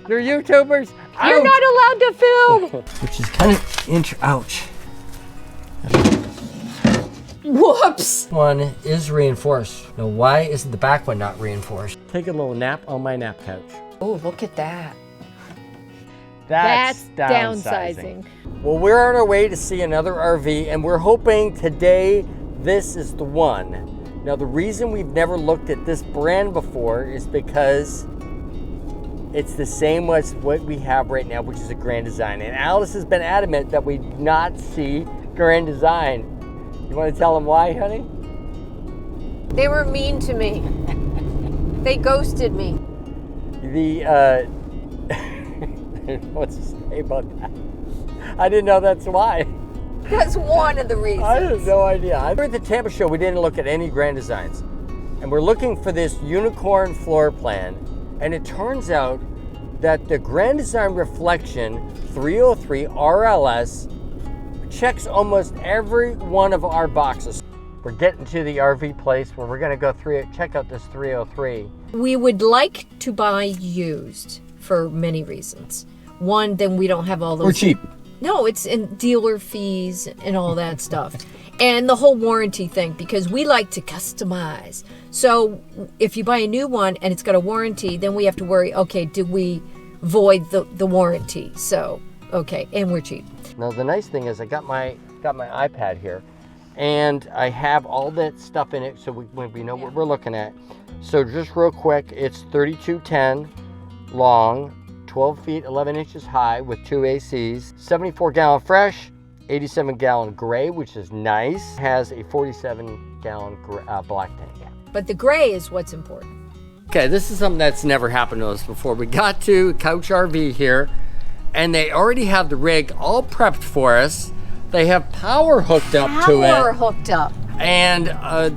They're YouTubers. You're not allowed to film. Which is kind of ouch. Whoops. One is reinforced. Now, why isn't the back one not reinforced? Take a little nap on my nap couch. Oh, look at that. That's downsizing. Well, we're on our way to see another RV, and we're hoping today this is the one. Now, the reason we've never looked at this brand before is because it's the same as what we have right now, which is a Grand Design. And Alice has been adamant that we not see Grand Design. You want to tell them why, honey? They were mean to me. They ghosted me. What's to say about that? I didn't know that's why. That's one of the reasons. I have no idea. We're at the Tampa show, we didn't look at any Grand Designs. And we're looking for this unicorn floor plan. And it turns out that the Grand Design Reflection 303 RLS checks almost every one of our boxes. We're getting to the RV place where we're gonna go check out this 303. We would like to buy used for many reasons. One, then we don't have all those. We're cheap. No, it's in dealer fees and all that stuff. And the whole warranty thing, because we like to customize. So if you buy a new one and it's got a warranty, then we have to worry, okay, did we void the warranty? So, okay, and we're cheap. Now the nice thing is I got my iPad here and I have all that stuff in it so we know what we're looking at. So just real quick, it's 3210 long, 12 feet, 11 inches high with 2 ACs, 74 gallon fresh, 87 gallon gray, which is nice. Has a 47 gallon black tank. But the gray is what's important. Okay, this is something that's never happened to us before. We got to Couch RV here and they already have the rig all prepped for us. They have power hooked up to it. Power hooked up. And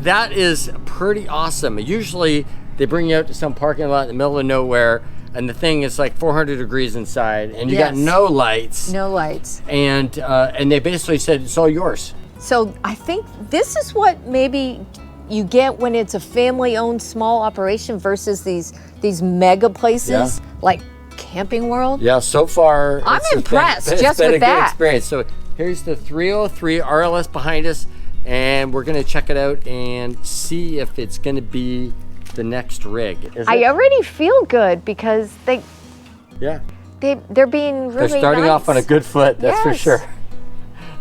that is pretty awesome. Usually they bring you out to some parking lot in the middle of nowhere and the thing is like 400 degrees inside and you got no lights. No lights. And they basically said, it's all yours. So I think this is what maybe you get when it's a family-owned small operation versus these mega places like Camping World. Yeah, so far I'm impressed it's just been with a that. Good experience. So here's the 303 RLS behind us and we're gonna check it out and see if it's gonna be the next rig. I already feel good because they're being really They're starting nice. off on a good foot, that's for sure.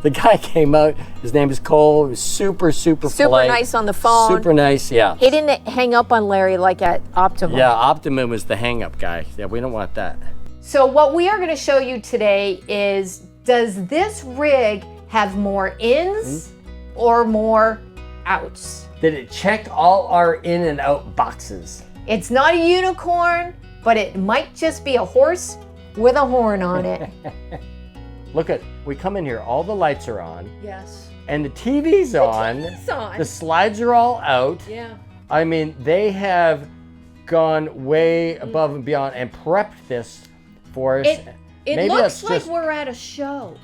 The guy came out, his name is Cole, he was super polite. Nice on the phone. Super nice, yeah. He didn't hang up on Larry like at Optimum. Yeah, Optimum was the hang up guy. Yeah, we don't want that. So what we are gonna show you today is, does this rig have more ins or more outs? Did it check all our in and out boxes? It's not a unicorn, but it might just be a horse with a horn on it. Look at, we come in here, all the lights are on. Yes. And the TV's on. The TV's on. The slides are all out. Yeah. I mean, they have gone way above and beyond and prepped this for us. It looks like we're at a show.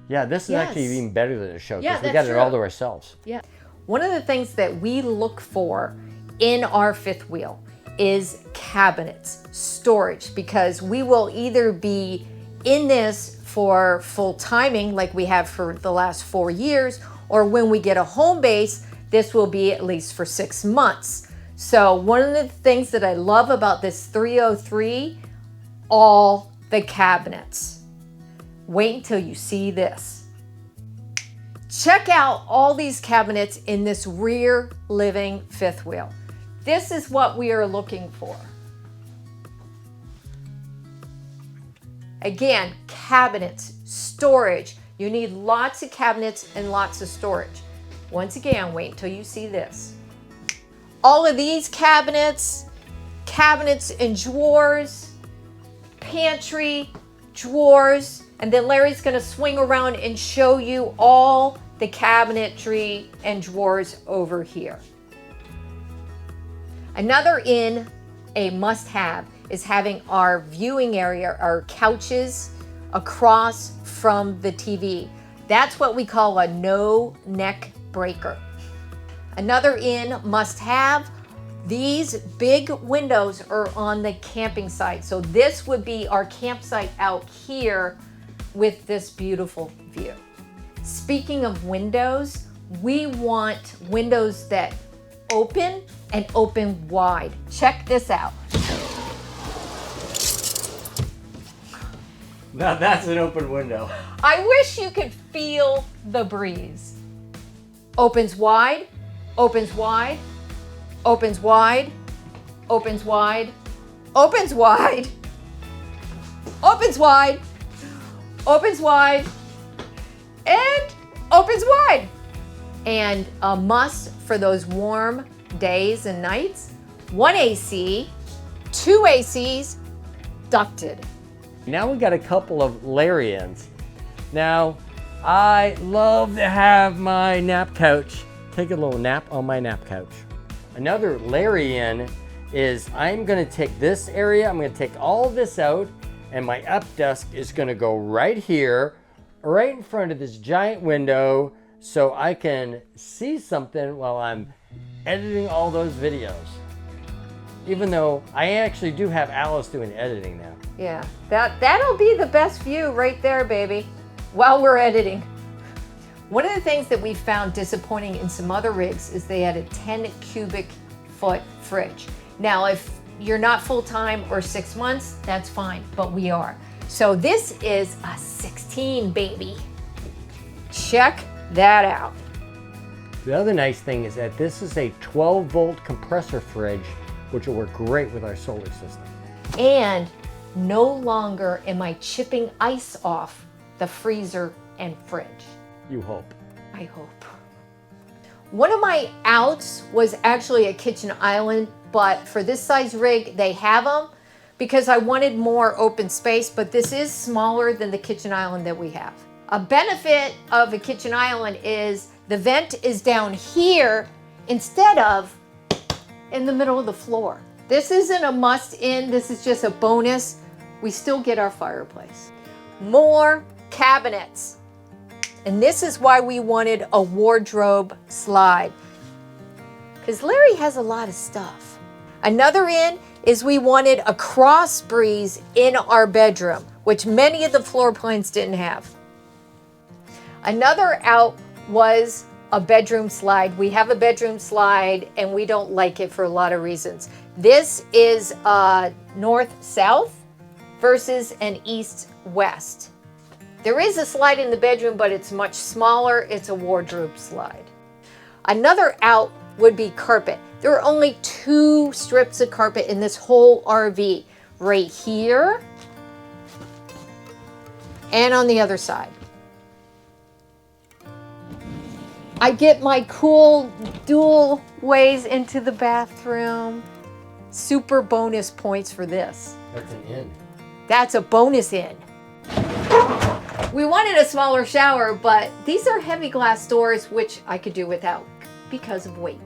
Yeah, this is actually even better than a show because we that's got it all to ourselves. Yeah. One of the things that we look for in our fifth wheel is cabinets, storage, because we will either be in this for full timing like we have for the last 4 years, or when we get a home base, this will be at least for 6 months. So one of the things that I love about this 303, all the cabinets. Wait until you see this. Check out all these cabinets in this rear living fifth wheel. This is what we are looking for. Again, cabinets, storage. You need lots of cabinets and lots of storage. Once again, wait until you see this. All of these cabinets and drawers, pantry, drawers, and then Larry's gonna swing around and show you all the cabinetry and drawers over here. Another a must-have is having our viewing area, our couches across from the TV. That's what we call a no neck breaker. Another must-have, These big windows are on the camping site. So this would be our campsite out here with this beautiful view. Speaking of windows, we want windows that open and open wide. Check this out. Now that's an open window. I wish you could feel the breeze. Opens wide, opens wide, opens wide, opens wide, opens wide, opens wide, opens wide, and opens wide. And a must for those warm days and nights, 1 AC, 2 ACs, ducted. Now we got a couple of Larians. Now, I love to have my nap couch, take a little nap on my nap couch. Another Larian is I'm gonna take this area, I'm gonna take all this out, and my up desk is gonna go right here, right in front of this giant window, so I can see something while I'm editing all those videos. Even though I actually do have Alice doing editing now. Yeah, that'll be the best view right there, baby, while we're editing. One of the things that we found disappointing in some other rigs is they had a 10 cubic foot fridge. Now, if you're not full-time or 6 months, that's fine, but we are. So this is a 16, baby. Check that out. The other nice thing is that this is a 12-volt compressor fridge, which will work great with our solar system. And no longer am I chipping ice off the freezer and fridge. You hope. I hope. One of my outs was actually a kitchen island, but for this size rig, they have them because I wanted more open space, but this is smaller than the kitchen island that we have. A benefit of a kitchen island is the vent is down here instead of in the middle of the floor. This isn't a must-in, this is just a bonus. We still get our fireplace. More cabinets. And this is why we wanted a wardrobe slide, because Larry has a lot of stuff. Another in is we wanted a cross breeze in our bedroom, which many of the floor plans didn't have. Another out was a bedroom slide. We have a bedroom slide and we don't like it for a lot of reasons. This is north-south versus an east-west. There is a slide in the bedroom, but it's much smaller. It's a wardrobe slide. Another out would be carpet. There are only 2 strips of carpet in this whole RV, right here and on the other side. I get my cool dual ways into the bathroom. Super bonus points for this. That's an in. That's a bonus in. We wanted a smaller shower, but these are heavy glass doors, which I could do without because of weight.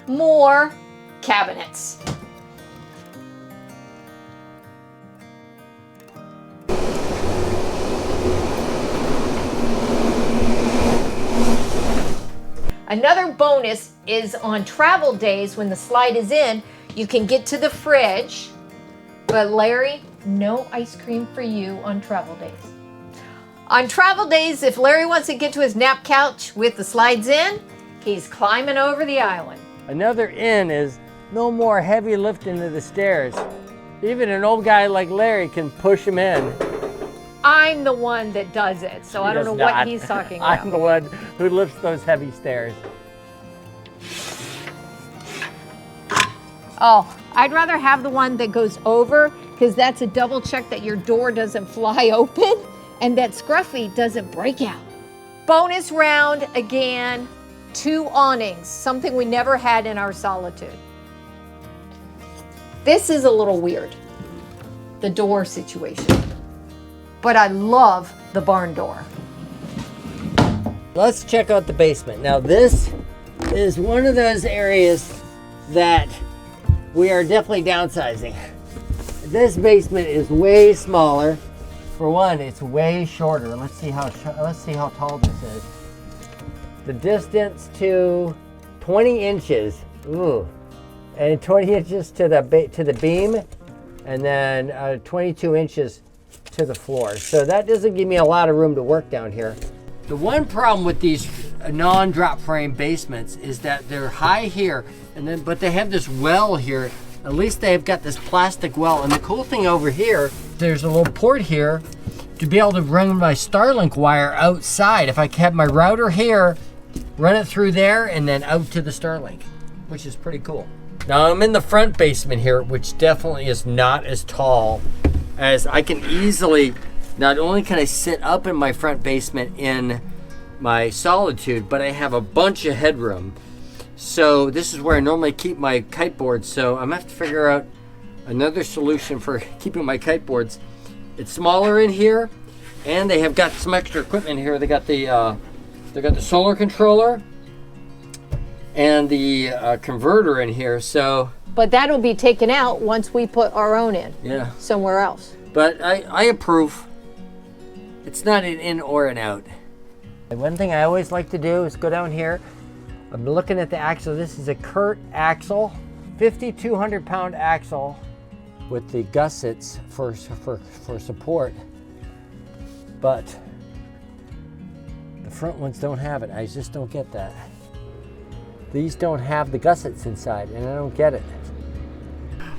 More cabinets. Another bonus is on travel days when the slide is in, you can get to the fridge, but Larry, no ice cream for you on travel days. On travel days, if Larry wants to get to his nap couch with the slides in, he's climbing over the island. Another in is no more heavy lifting of the stairs. Even an old guy like Larry can push him in. I'm the one that does it, so I don't know what he's talking about. I'm the one who lifts those heavy stairs. Oh, I'd rather have the one that goes over, because that's a double check that your door doesn't fly open and that Scruffy doesn't break out. Bonus round again, 2 awnings, something we never had in our Solitude. This is a little weird, the door situation, but I love the barn door. Let's check out the basement. Now this is one of those areas that we are definitely downsizing. This basement is way smaller. For one, it's way shorter. Let's see how tall this is. The distance to 20 inches, ooh, and 20 inches to the beam, and then 22 inches to the floor. So that doesn't give me a lot of room to work down here. The one problem with these non-drop frame basements is that they're high here, but they have this well here. At least they've got this plastic well. And the cool thing over here, there's a little port here to be able to run my Starlink wire outside. If I have my router here, run it through there and then out to the Starlink, which is pretty cool. Now I'm in the front basement here, which definitely is not as tall as I can easily. Not only can I sit up in my front basement in my Solitude, but I have a bunch of headroom. So this is where I normally keep my kite boards. So I'm gonna have to figure out another solution for keeping my kite boards. It's smaller in here, and they have got some extra equipment here. They got the solar controller and the converter in here. So, but that'll be taken out once we put our own in. Yeah. Somewhere else. But I approve. It's not an in or an out. And one thing I always like to do is go down here. I'm looking at the axle. This is a Kurt axle, 5,200 pound axle with the gussets for support. But the front ones don't have it. I just don't get that. These don't have the gussets inside, and I don't get it.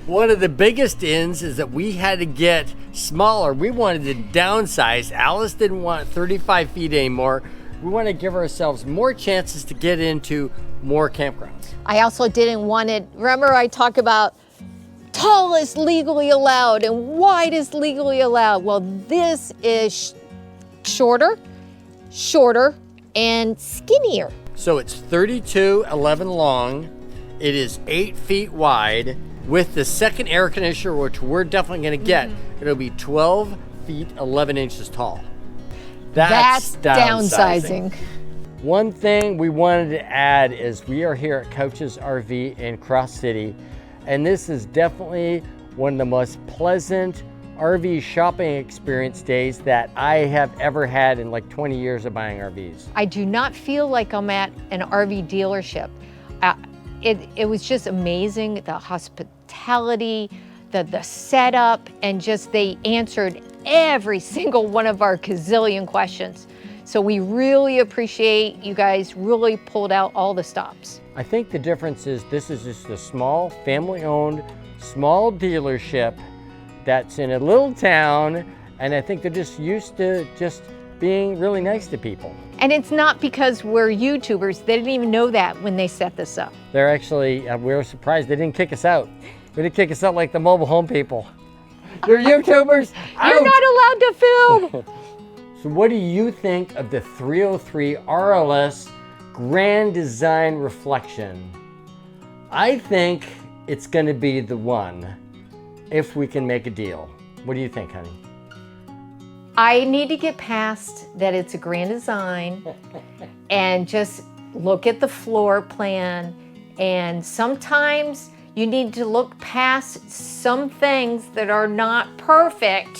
One of the biggest ins is that we had to get smaller. We wanted to downsize. Alice didn't want 35 feet anymore. We want to give ourselves more chances to get into more campgrounds. I also didn't want it. Remember, I talk about tallest legally allowed and widest legally allowed. Well, this is shorter, and skinnier. So it's 32.11 long. It is 8 feet wide. With the second air conditioner, which we're definitely going to get, it'll be 12 feet 11 inches tall. That's downsizing. One thing we wanted to add is we are here at Couch's RV in Cross City, and this is definitely one of the most pleasant RV shopping experience days that I have ever had in like 20 years of buying RVs. I do not feel like I'm at an RV dealership. It was just amazing, the hospitality, the setup, and just they answered every single one of our gazillion questions. So we really appreciate you guys really pulled out all the stops. I think the difference is this is just a small, family-owned, small dealership that's in a little town, and I think they're just used to just being really nice to people. And it's not because we're YouTubers. They didn't even know that when they set this up. They're actually, we were surprised they didn't kick us out. They didn't kick us out like the mobile home people. You're YouTubers. You're not allowed to film. So what do you think of the 303 RLS Grand Design Reflection? I think it's going to be the one if we can make a deal. What do you think, honey? I need to get past that it's a Grand Design and just look at the floor plan. And sometimes you need to look past some things that are not perfect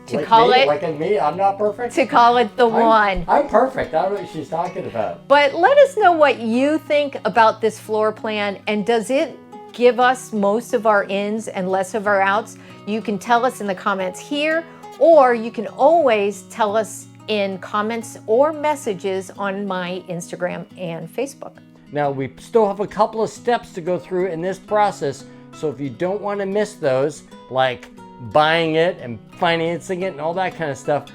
to like call me, it. Like in me, I'm not perfect? To call it the one. I'm perfect. I don't know what she's talking about. But let us know what you think about this floor plan, and does it give us most of our ins and less of our outs? You can tell us in the comments here, or you can always tell us in comments or messages on my Instagram and Facebook. Now, we still have a couple of steps to go through in this process, so if you don't want to miss those, like buying it and financing it and all that kind of stuff,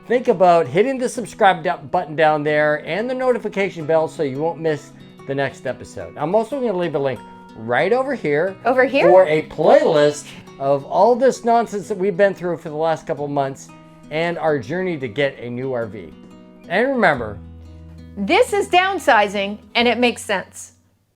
think about hitting the subscribe button down there and the notification bell so you won't miss the next episode. I'm also going to leave a link right over here. Over here? For a playlist of all this nonsense that we've been through for the last couple of months and our journey to get a new RV. And remember, this is downsizing, and it makes sense.